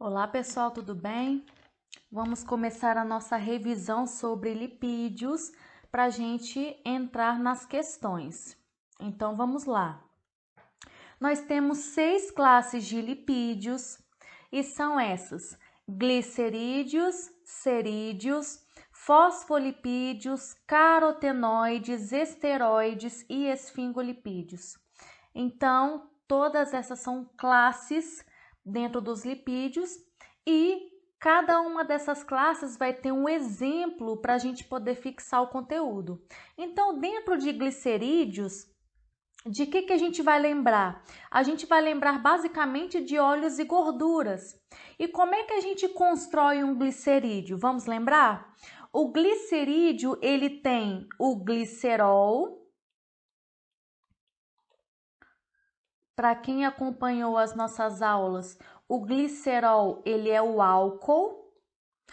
Olá pessoal, tudo bem? Vamos começar a nossa revisão sobre lipídios para a gente entrar nas questões. Então vamos lá. Nós temos 6 classes de lipídios e são essas: glicerídeos, cerídeos, fosfolipídios, carotenoides, esteroides e esfingolipídios. Então, todas essas são classes dentro dos lipídios e cada uma dessas classes vai ter um exemplo para a gente poder fixar o conteúdo. Então, dentro de glicerídeos, de que a gente vai lembrar? A gente vai lembrar basicamente de óleos e gorduras. E como é que a gente constrói um glicerídeo? Vamos lembrar? O glicerídeo, ele tem o glicerol. Para quem acompanhou as nossas aulas, o glicerol, ele é o álcool,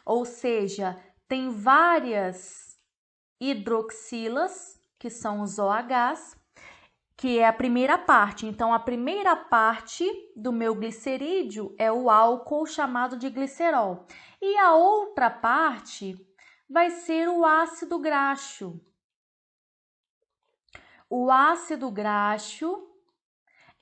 ou seja, tem várias hidroxilas, que são os OHs, que é a primeira parte. Então, a primeira parte do meu glicerídeo é o álcool chamado de glicerol. E a outra parte vai ser o ácido graxo. O ácido graxo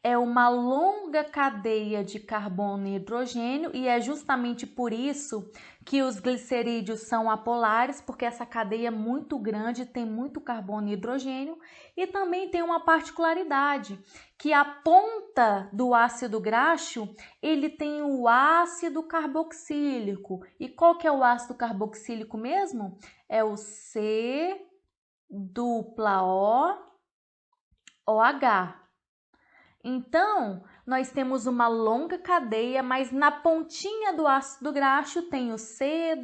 é uma longa cadeia de carbono e hidrogênio e é justamente por isso que os glicerídeos são apolares, porque essa cadeia é muito grande, tem muito carbono e hidrogênio, e também tem uma particularidade, que a ponta do ácido graxo, ele tem o ácido carboxílico. E qual que é o ácido carboxílico mesmo? É o C-OH. Então, nós temos uma longa cadeia, mas na pontinha do ácido graxo tem o C-OH.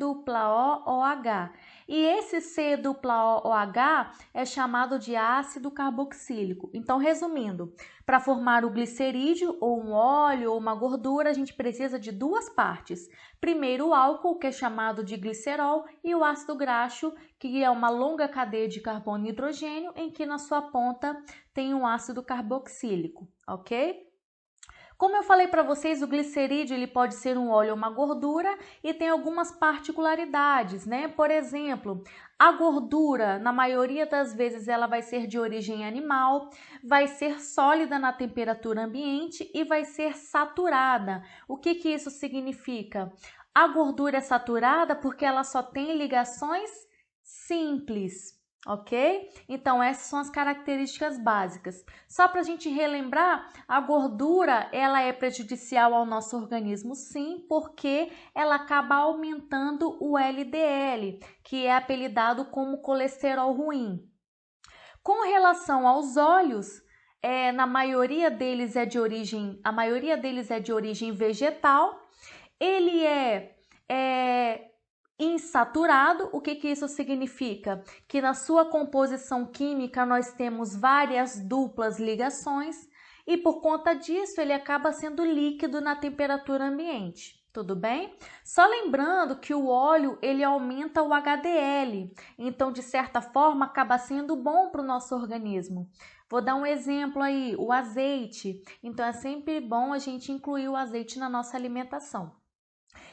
E esse C-OH é chamado de ácido carboxílico. Então, resumindo, para formar o glicerídeo, ou um óleo, ou uma gordura, a gente precisa de duas partes. Primeiro, o álcool, que é chamado de glicerol, e o ácido graxo, que é uma longa cadeia de carbono e hidrogênio, em que na sua ponta tem um ácido carboxílico, ok? Como eu falei para vocês, o glicerídeo ele pode ser um óleo ou uma gordura e tem algumas particularidades, né? Por exemplo, a gordura, na maioria das vezes, ela vai ser de origem animal, vai ser sólida na temperatura ambiente e vai ser saturada. O que isso significa? A gordura é saturada porque ela só tem ligações simples. Ok? Então, essas são as características básicas. Só para a gente relembrar, a gordura ela é prejudicial ao nosso organismo, sim, porque ela acaba aumentando o LDL, que é apelidado como colesterol ruim. Com relação aos óleos, a maioria deles é de origem vegetal. Ele é insaturado. O que isso significa? Que na sua composição química nós temos várias duplas ligações e por conta disso ele acaba sendo líquido na temperatura ambiente. Tudo bem? Só lembrando que o óleo ele aumenta o HDL, então de certa forma acaba sendo bom para o nosso organismo. Vou dar um exemplo aí, o azeite. Então é sempre bom a gente incluir o azeite na nossa alimentação.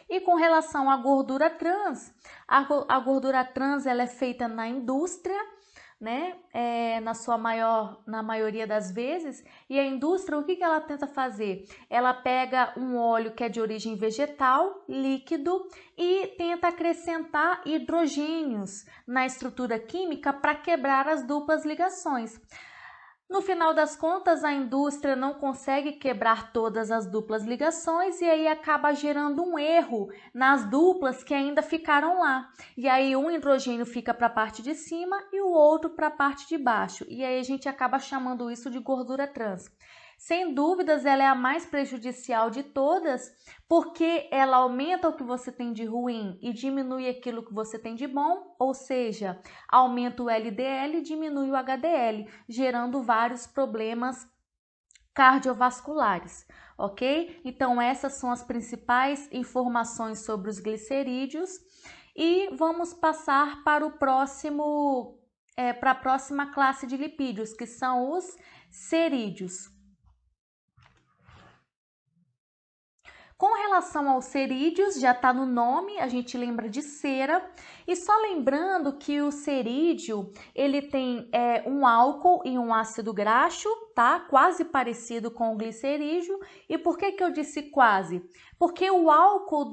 E com relação à gordura trans, a gordura trans ela é feita na indústria, né? Na maioria das vezes. E a indústria, o que ela tenta fazer? Ela pega um óleo que é de origem vegetal, líquido, e tenta acrescentar hidrogênios na estrutura química para quebrar as duplas ligações. No final das contas, a indústria não consegue quebrar todas as duplas ligações e aí acaba gerando um erro nas duplas que ainda ficaram lá. E aí um hidrogênio fica para a parte de cima e o outro para a parte de baixo. E aí a gente acaba chamando isso de gordura trans. Sem dúvidas, ela é a mais prejudicial de todas, porque ela aumenta o que você tem de ruim e diminui aquilo que você tem de bom, ou seja, aumenta o LDL e diminui o HDL, gerando vários problemas cardiovasculares, ok? Então, essas são as principais informações sobre os glicerídeos e vamos passar para para a próxima classe de lipídios, que são os cerídeos. Com relação aos cerídeos, já está no nome, a gente lembra de cera. E só lembrando que o cerídeo, ele tem um álcool e um ácido graxo, tá? Quase parecido com o glicerídeo. E por que eu disse quase? Porque o álcool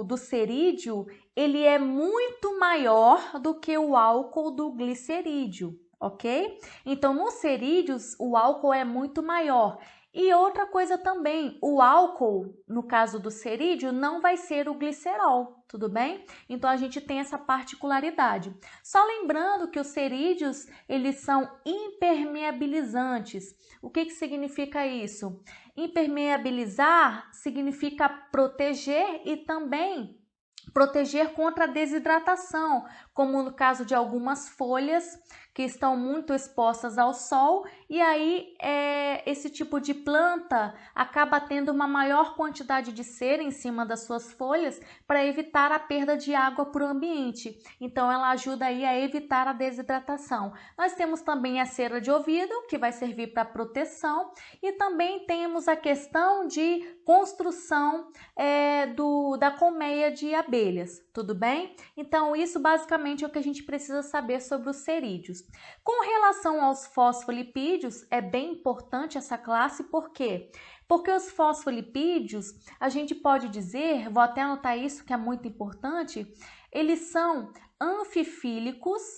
do cerídeo, ele é muito maior do que o álcool do glicerídeo, ok? Então, nos cerídeos, o álcool é muito maior. E outra coisa também, o álcool, no caso do cerídeo, não vai ser o glicerol, tudo bem? Então, a gente tem essa particularidade. Só lembrando que os cerídeos, eles são impermeabilizantes. O que significa isso? Impermeabilizar significa proteger e também proteger contra a desidratação, como no caso de algumas folhas que estão muito expostas ao sol, e aí esse tipo de planta acaba tendo uma maior quantidade de cera em cima das suas folhas para evitar a perda de água para o ambiente. Então ela ajuda aí a evitar a desidratação. Nós temos também a cera de ouvido, que vai servir para proteção, e também temos a questão de construção da colmeia de abelhas, tudo bem? Então isso basicamente é o que a gente precisa saber sobre os cerídeos. Com relação aos fosfolipídios, é bem importante essa classe, por quê? Porque os fosfolipídios, a gente pode dizer, vou até anotar isso que é muito importante, eles são anfifílicos,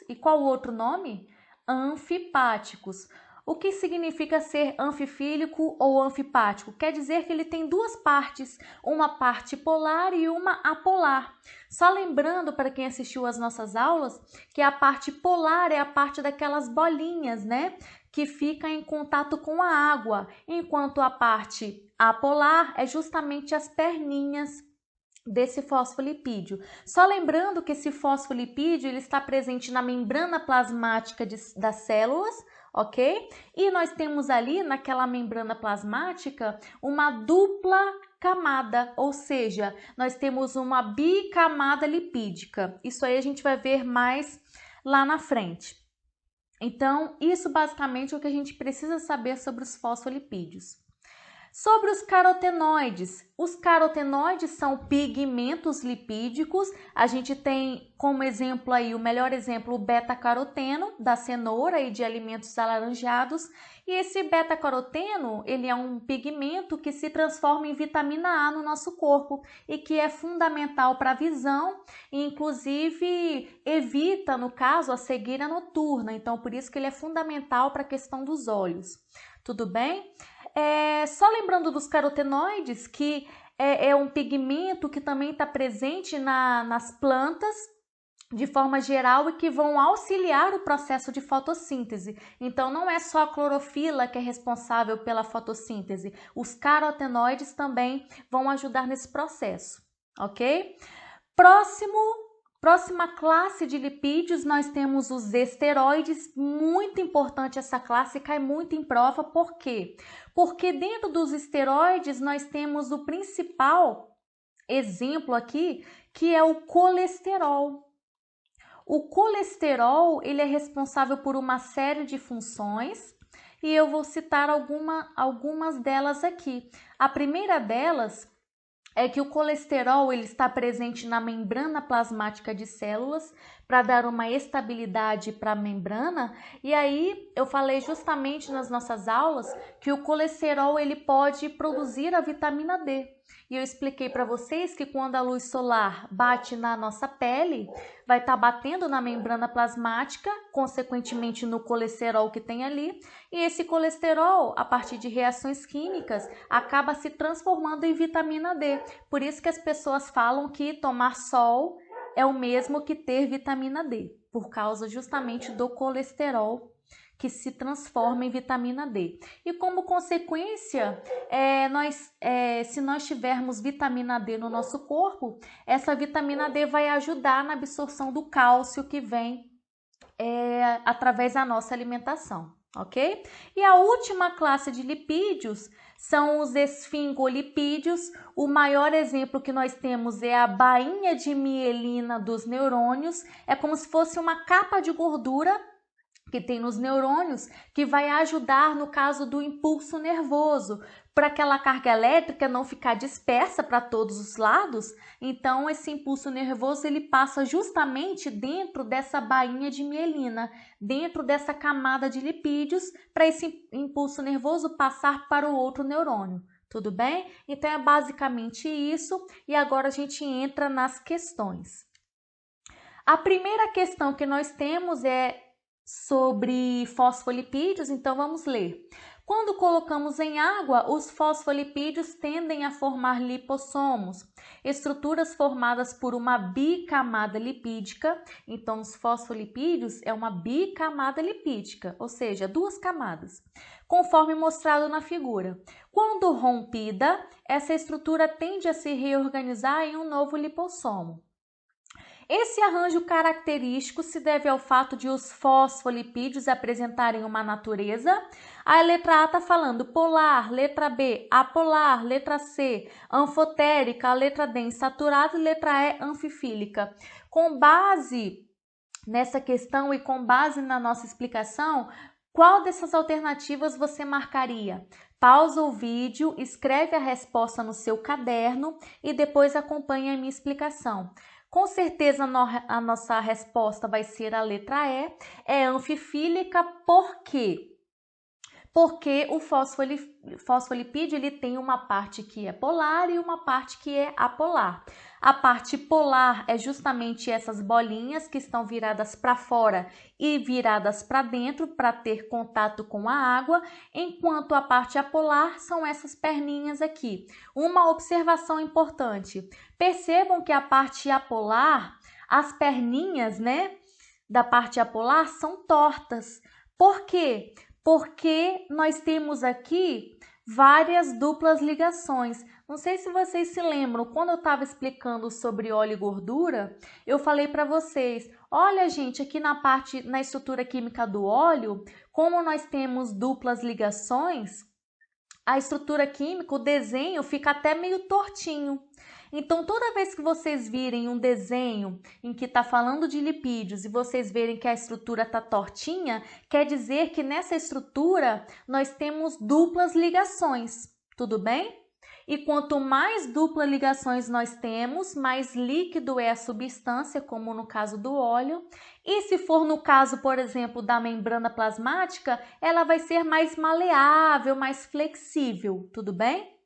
e qual o outro nome? Anfipáticos. O que significa ser anfifílico ou anfipático? Quer dizer que ele tem duas partes, uma parte polar e uma apolar. Só lembrando para quem assistiu às nossas aulas que a parte polar é a parte daquelas bolinhas, né? Que fica em contato com a água, enquanto a parte apolar é justamente as perninhas desse fosfolipídio. Só lembrando que esse fosfolipídio ele está presente na membrana plasmática das células, ok? E nós temos ali naquela membrana plasmática uma dupla camada, ou seja, nós temos uma bicamada lipídica. Isso aí a gente vai ver mais lá na frente. Então, isso basicamente é o que a gente precisa saber sobre os fosfolipídios. Sobre os carotenoides são pigmentos lipídicos. A gente tem como exemplo aí, o melhor exemplo, o beta-caroteno da cenoura e de alimentos alaranjados. E esse beta-caroteno, ele é um pigmento que se transforma em vitamina A no nosso corpo e que é fundamental para a visão e inclusive evita, no caso, a cegueira noturna. Então, por isso que ele é fundamental para a questão dos olhos. Tudo bem? Só lembrando dos carotenoides, que é um pigmento que também está presente nas plantas de forma geral e que vão auxiliar o processo de fotossíntese. Então, não é só a clorofila que é responsável pela fotossíntese, os carotenoides também vão ajudar nesse processo, ok? Próxima classe de lipídios, nós temos os esteroides. Muito importante essa classe, cai muito em prova. Por quê? Porque dentro dos esteroides nós temos o principal exemplo aqui, que é o colesterol. O colesterol, ele é responsável por uma série de funções e eu vou citar algumas delas aqui. A primeira delas é que o colesterol ele está presente na membrana plasmática de células para dar uma estabilidade para a membrana. E aí eu falei justamente nas nossas aulas que o colesterol ele pode produzir a vitamina D. E eu expliquei para vocês que quando a luz solar bate na nossa pele, vai estar batendo na membrana plasmática, consequentemente no colesterol que tem ali, e esse colesterol, a partir de reações químicas, acaba se transformando em vitamina D. Por isso que as pessoas falam que tomar sol é o mesmo que ter vitamina D, por causa justamente do colesterol que se transforma em vitamina D. E como consequência, se nós tivermos vitamina D no nosso corpo, essa vitamina D vai ajudar na absorção do cálcio que vem através da nossa alimentação, ok? E a última classe de lipídios são os esfingolipídios. O maior exemplo que nós temos é a bainha de mielina dos neurônios. É como se fosse uma capa de gordura que tem nos neurônios, que vai ajudar no caso do impulso nervoso, para aquela carga elétrica não ficar dispersa para todos os lados. Então esse impulso nervoso ele passa justamente dentro dessa bainha de mielina, dentro dessa camada de lipídios, para esse impulso nervoso passar para o outro neurônio. Tudo bem? Então é basicamente isso, e agora a gente entra nas questões. A primeira questão que nós temos é sobre fosfolipídios, então vamos ler. Quando colocamos em água, os fosfolipídios tendem a formar lipossomos, estruturas formadas por uma bicamada lipídica. Então, os fosfolipídios é uma bicamada lipídica, ou seja, duas camadas, conforme mostrado na figura. Quando rompida, essa estrutura tende a se reorganizar em um novo lipossomo. Esse arranjo característico se deve ao fato de os fosfolipídios apresentarem uma natureza. A letra A está falando polar, letra B, apolar, letra C, anfotérica, a letra D, insaturada e letra E, anfifílica. Com base nessa questão e com base na nossa explicação, qual dessas alternativas você marcaria? Pausa o vídeo, escreve a resposta no seu caderno e depois acompanhe a minha explicação. Com certeza a nossa resposta vai ser a letra E, é anfifílica, por quê? Porque o fosfolipídio ele tem uma parte que é polar e uma parte que é apolar. A parte polar é justamente essas bolinhas que estão viradas para fora e viradas para dentro para ter contato com a água, enquanto a parte apolar são essas perninhas aqui. Uma observação importante: percebam que a parte apolar, as perninhas, da parte apolar são tortas. Por quê? Porque nós temos aqui várias duplas ligações. Não sei se vocês se lembram, quando eu estava explicando sobre óleo e gordura, eu falei para vocês, olha gente, aqui na estrutura química do óleo, como nós temos duplas ligações, a estrutura química, o desenho fica até meio tortinho. Então, toda vez que vocês virem um desenho em que está falando de lipídios e vocês verem que a estrutura está tortinha, quer dizer que nessa estrutura nós temos duplas ligações, tudo bem? E quanto mais duplas ligações nós temos, mais líquido é a substância, como no caso do óleo. E se for no caso, por exemplo, da membrana plasmática, ela vai ser mais maleável, mais flexível, tudo bem?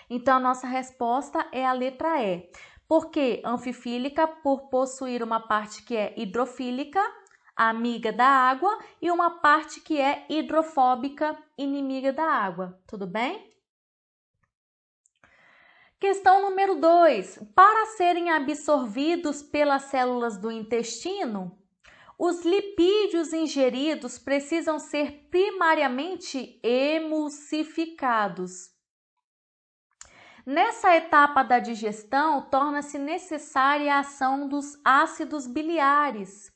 Então, a nossa resposta é a letra E. Por quê? Anfifílica, por possuir uma parte que é hidrofílica, amiga da água, e uma parte que é hidrofóbica, inimiga da água. Tudo bem? Questão número 2. Para serem absorvidos pelas células do intestino, os lipídios ingeridos precisam ser primariamente emulsificados. Nessa etapa da digestão, torna-se necessária a ação dos ácidos biliares,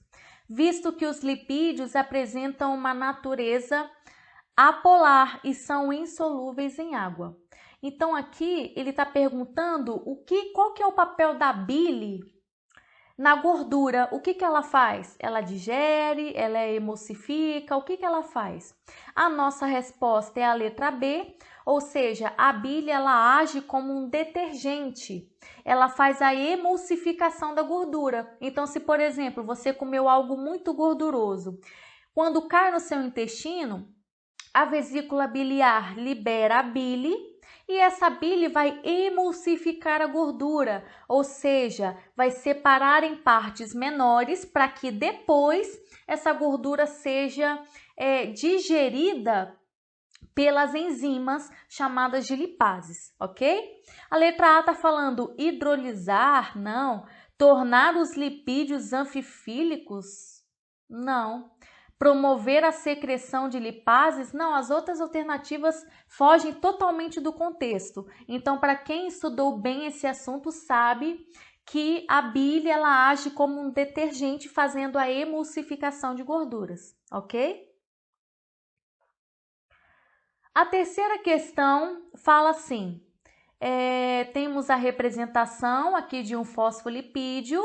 visto que os lipídios apresentam uma natureza apolar e são insolúveis em água. Então aqui ele está perguntando qual que é o papel da bile na gordura. O que ela faz? Ela digere, ela emulsifica, o que ela faz? A nossa resposta é a letra B, ou seja, a bile ela age como um detergente. Ela faz a emulsificação da gordura. Então, se por exemplo, você comeu algo muito gorduroso, quando cai no seu intestino, a vesícula biliar libera a bile e essa bile vai emulsificar a gordura, ou seja, vai separar em partes menores para que depois essa gordura seja digerida pelas enzimas chamadas de lipases, ok? A letra A está falando hidrolisar, não. Tornar os lipídios anfifílicos, não. Promover a secreção de lipases, não. As outras alternativas fogem totalmente do contexto. Então, para quem estudou bem esse assunto, sabe que a bile ela age como um detergente fazendo a emulsificação de gorduras, ok? A terceira questão fala assim, temos a representação aqui de um fosfolipídio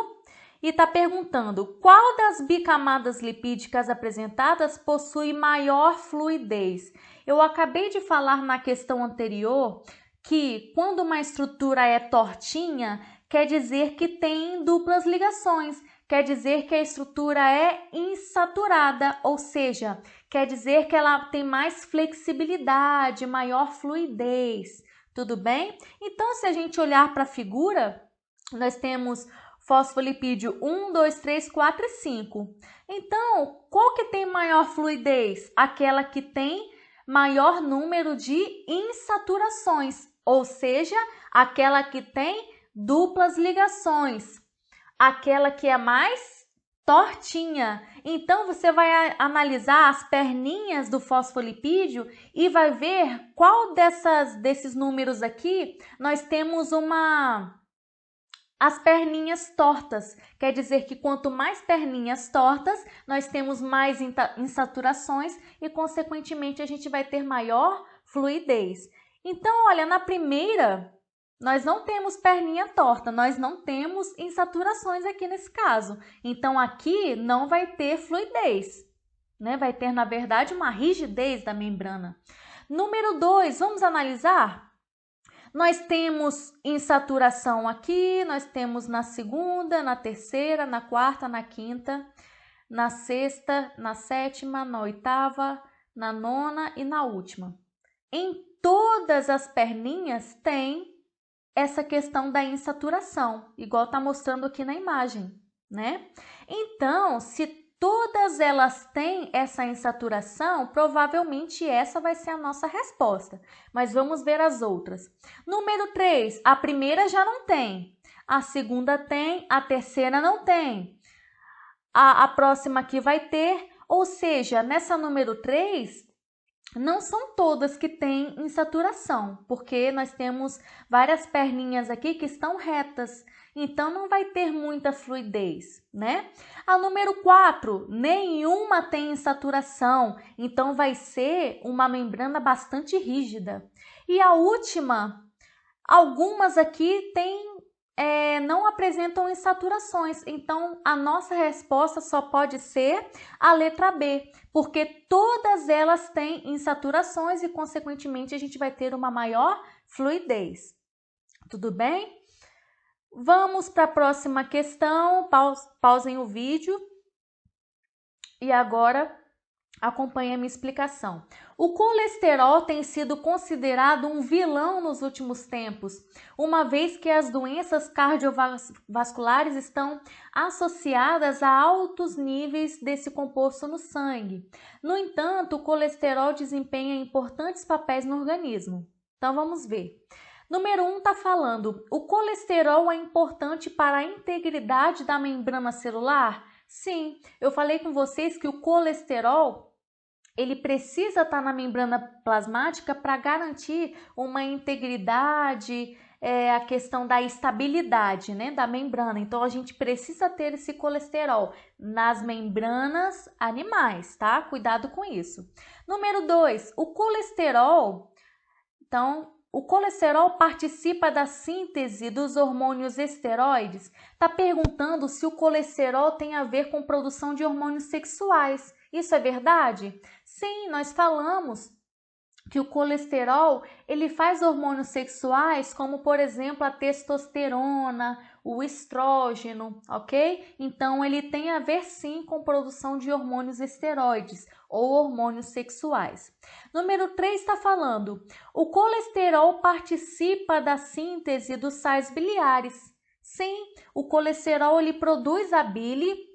e está perguntando qual das bicamadas lipídicas apresentadas possui maior fluidez. Eu acabei de falar na questão anterior que quando uma estrutura é tortinha, quer dizer que tem duplas ligações, quer dizer que a estrutura é insaturada, ou seja, quer dizer que ela tem mais flexibilidade, maior fluidez. Tudo bem? Então, se a gente olhar para a figura, nós temos fosfolipídio 1, 2, 3, 4 e 5. Então, qual que tem maior fluidez? Aquela que tem maior número de insaturações, ou seja, aquela que tem duplas ligações, aquela que é mais tortinha. Então, você vai analisar as perninhas do fosfolipídio e vai ver qual desses números aqui nós temos as perninhas tortas. Quer dizer que quanto mais perninhas tortas, nós temos mais insaturações e, consequentemente, a gente vai ter maior fluidez. Então, olha, na primeira, nós não temos perninha torta, nós não temos insaturações aqui nesse caso. Então, aqui não vai ter fluidez, né? Vai ter, na verdade, uma rigidez da membrana. Número 2, vamos analisar? Nós temos insaturação aqui, nós temos na segunda, na terceira, na quarta, na quinta, na sexta, na sétima, na oitava, na nona e na última. Em todas as perninhas tem essa questão da insaturação, igual está mostrando aqui na imagem, né? Então, se todas elas têm essa insaturação, provavelmente essa vai ser a nossa resposta. Mas vamos ver as outras. Número 3, a primeira já não tem, a segunda tem, a terceira não tem. A próxima aqui vai ter, ou seja, nessa número 3, não são todas que têm insaturação, porque nós temos várias perninhas aqui que estão retas, então não vai ter muita fluidez, né? A número 4, nenhuma tem insaturação, então vai ser uma membrana bastante rígida. E a última, algumas aqui não apresentam insaturações, então a nossa resposta só pode ser a letra B, porque todas elas têm insaturações e, consequentemente, a gente vai ter uma maior fluidez. Tudo bem? Vamos para a próxima questão, pausem o vídeo e agora acompanhe a minha explicação. O colesterol tem sido considerado um vilão nos últimos tempos, uma vez que as doenças cardiovasculares estão associadas a altos níveis desse composto no sangue. No entanto, o colesterol desempenha importantes papéis no organismo. Então, vamos ver. Número 1 está falando, o colesterol é importante para a integridade da membrana celular? Sim, eu falei com vocês que o colesterol ele precisa estar na membrana plasmática para garantir uma integridade, a questão da estabilidade, né, da membrana. Então, a gente precisa ter esse colesterol nas membranas animais, tá? Cuidado com isso. Número 2, o colesterol participa da síntese dos hormônios esteroides? Está perguntando se o colesterol tem a ver com produção de hormônios sexuais. Isso é verdade? Sim, nós falamos que o colesterol ele faz hormônios sexuais, como por exemplo a testosterona, o estrógeno, ok? Então ele tem a ver sim com produção de hormônios esteroides ou hormônios sexuais. Número 3 está falando, o colesterol participa da síntese dos sais biliares. Sim, o colesterol ele produz a bile.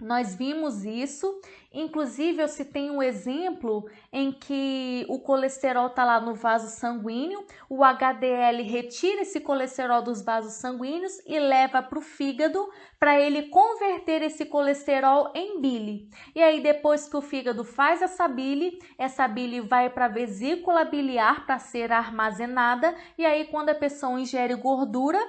Nós vimos isso, inclusive eu citei um exemplo em que o colesterol está lá no vaso sanguíneo, o HDL retira esse colesterol dos vasos sanguíneos e leva para o fígado para ele converter esse colesterol em bile. E aí depois que o fígado faz essa bile vai para a vesícula biliar para ser armazenada e aí quando a pessoa ingere gordura,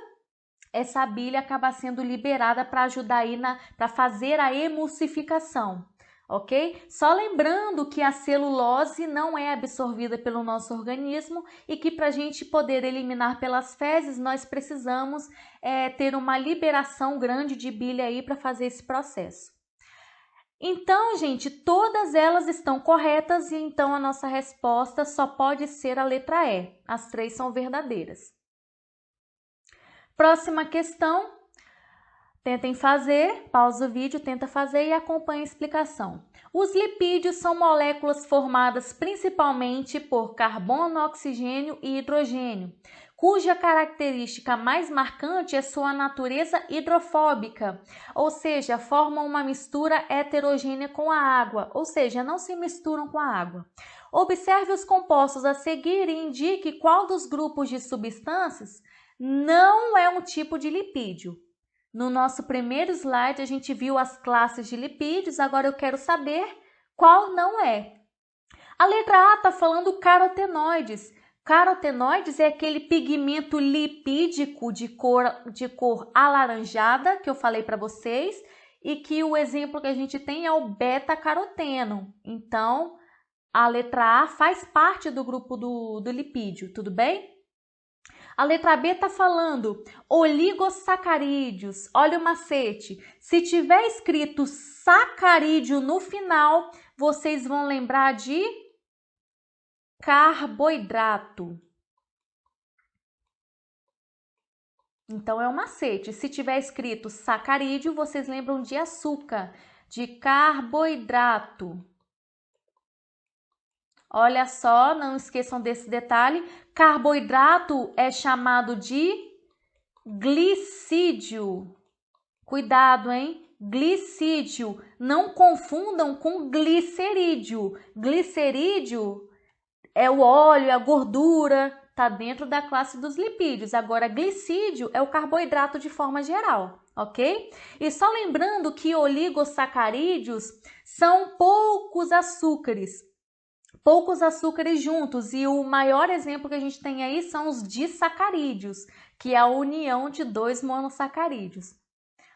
essa bile acaba sendo liberada para ajudar aí para fazer a emulsificação, ok? Só lembrando que a celulose não é absorvida pelo nosso organismo e que para a gente poder eliminar pelas fezes, nós precisamos ter uma liberação grande de bile aí para fazer esse processo. Então, gente, todas elas estão corretas e então a nossa resposta só pode ser a letra E. As três são verdadeiras. Próxima questão. Tentem fazer, pausa o vídeo, tenta fazer e acompanhe a explicação. Os lipídios são moléculas formadas principalmente por carbono, oxigênio e hidrogênio, cuja característica mais marcante é sua natureza hidrofóbica, ou seja, formam uma mistura heterogênea com a água, ou seja, não se misturam com a água. Observe os compostos a seguir e indique qual dos grupos de substâncias não é um tipo de lipídio. No nosso primeiro slide, a gente viu as classes de lipídios, agora eu quero saber qual não é. A letra A está falando carotenoides. Carotenoides é aquele pigmento lipídico de cor alaranjada, que eu falei para vocês, e que o exemplo que a gente tem é o beta-caroteno. Então, a letra A faz parte do grupo do lipídio, tudo bem? A letra B está falando oligosacarídeos. Olha o macete. Se tiver escrito sacarídeo no final, vocês vão lembrar de carboidrato. Então, é um macete. Se tiver escrito sacarídeo, vocês lembram de açúcar, de carboidrato. Olha só, não esqueçam desse detalhe. Carboidrato é chamado de glicídio. Cuidado, hein? Glicídio. Não confundam com glicerídeo. Glicerídeo é o óleo, a gordura, tá dentro da classe dos lipídios. Agora, glicídio é o carboidrato de forma geral, ok? E só lembrando que oligosacarídeos são poucos açúcares juntos, e o maior exemplo que a gente tem aí são os disacarídeos, que é a união de dois monossacarídeos,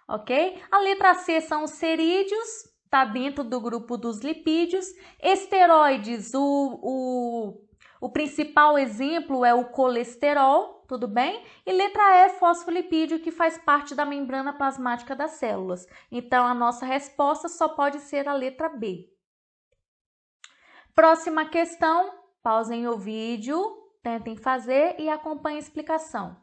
ok? A letra C são os cerídeos, está dentro do grupo dos lipídios. Esteroides, o principal exemplo é o colesterol, tudo bem? E letra E, fosfolipídio, que faz parte da membrana plasmática das células. Então, a nossa resposta só pode ser a letra B. Próxima questão, pausem o vídeo, tentem fazer e acompanhem a explicação.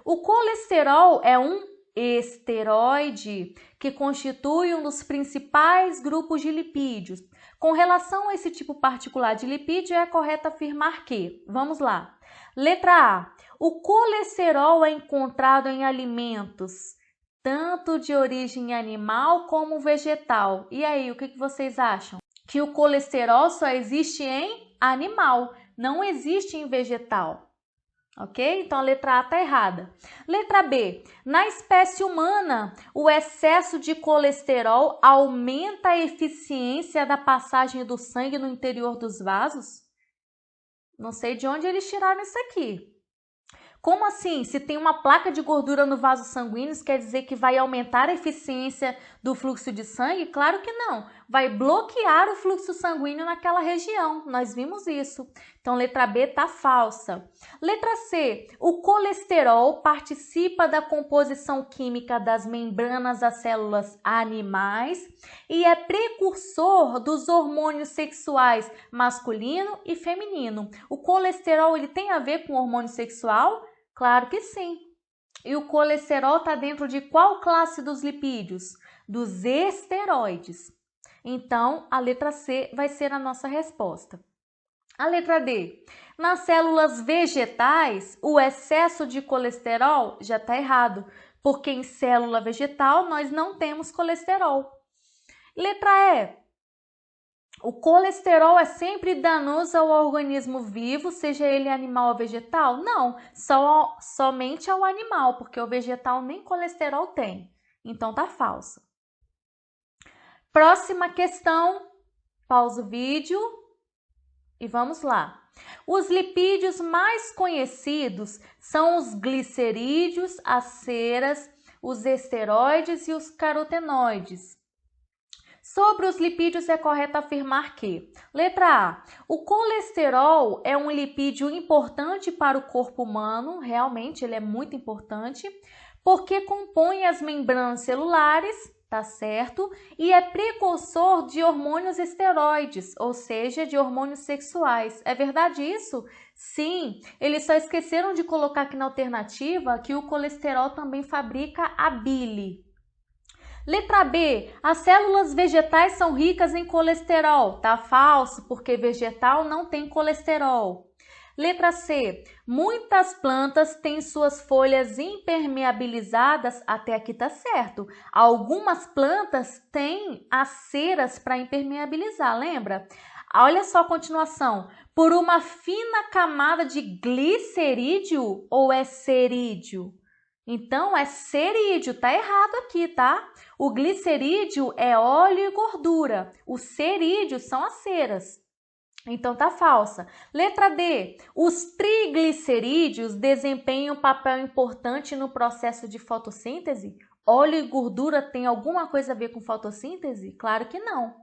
O colesterol é um esteroide que constitui um dos principais grupos de lipídios. Com relação a esse tipo particular de lipídio, é correto afirmar que, vamos lá, letra A, o colesterol é encontrado em alimentos tanto de origem animal como vegetal. E aí, o que vocês acham? Que o colesterol só existe em animal, não existe em vegetal, ok? Então, a letra A está errada. Letra B, na espécie humana, o excesso de colesterol aumenta a eficiência da passagem do sangue no interior dos vasos? Não sei de onde eles tiraram isso aqui. Como assim? Se tem uma placa de gordura no vaso sanguíneo, isso quer dizer que vai aumentar a eficiência do fluxo de sangue? Claro que não. Vai bloquear o fluxo sanguíneo naquela região. Nós vimos isso. Então, letra B está falsa. Letra C. O colesterol participa da composição química das membranas das células animais e é precursor dos hormônios sexuais masculino e feminino. O colesterol ele tem a ver com o hormônio sexual? Claro que sim. E o colesterol está dentro de qual classe dos lipídios? Dos esteroides. Então, a letra C vai ser a nossa resposta. A letra D. Nas células vegetais, o excesso de colesterol já está errado, porque em célula vegetal nós não temos colesterol. Letra E. O colesterol é sempre danoso ao organismo vivo, seja ele animal ou vegetal? Não, somente ao animal, porque o vegetal nem colesterol tem. Então, tá falso. Próxima questão, pausa o vídeo e vamos lá. Os lipídios mais conhecidos são os glicerídeos, as ceras, os esteroides e os carotenoides. Sobre os lipídios, é correto afirmar que, letra A, o colesterol é um lipídio importante para o corpo humano, realmente ele é muito importante, porque compõe as membranas celulares, tá certo? E é precursor de hormônios esteroides, ou seja, de hormônios sexuais. É verdade isso? Sim, eles só esqueceram de colocar aqui na alternativa que o colesterol também fabrica a bile. Letra B, as células vegetais são ricas em colesterol. Tá falso, porque vegetal não tem colesterol. Letra C, muitas plantas têm suas folhas impermeabilizadas, até aqui tá certo. Algumas plantas têm as ceras para impermeabilizar, lembra? Olha só a continuação. Por uma fina camada de glicerídeo ou é cerídeo? Então, é cerídeo, tá errado aqui, tá? O glicerídeo é óleo e gordura. O cerídeo são as ceras. Então, tá falsa. Letra D. Os triglicerídeos desempenham um papel importante no processo de fotossíntese? Óleo e gordura tem alguma coisa a ver com fotossíntese? Claro que não.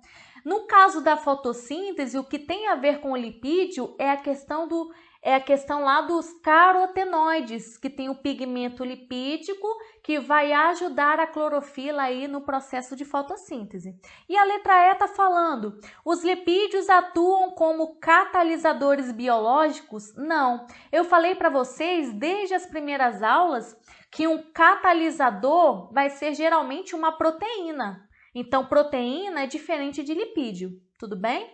No caso da fotossíntese, o que tem a ver com o lipídio é a questão lá dos carotenoides, que tem o pigmento lipídico que vai ajudar a clorofila aí no processo de fotossíntese. E a letra E está falando, os lipídios atuam como catalisadores biológicos? Não. Eu falei para vocês desde as primeiras aulas que um catalisador vai ser geralmente uma proteína. Então, proteína é diferente de lipídio, tudo bem?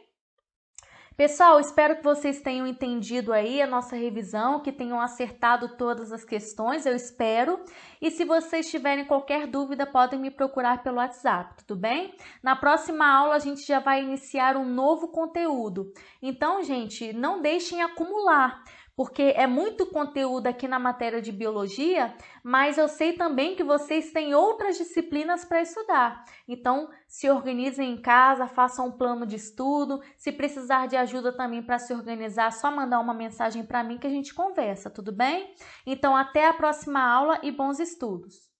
Pessoal, espero que vocês tenham entendido aí a nossa revisão, que tenham acertado todas as questões, eu espero. E se vocês tiverem qualquer dúvida, podem me procurar pelo WhatsApp, tudo bem? Na próxima aula, a gente já vai iniciar um novo conteúdo. Então, gente, não deixem acumular, porque é muito conteúdo aqui na matéria de biologia, mas eu sei também que vocês têm outras disciplinas para estudar. Então, se organizem em casa, façam um plano de estudo. Se precisar de ajuda também para se organizar, é só mandar uma mensagem para mim que a gente conversa, tudo bem? Então, até a próxima aula e bons estudos!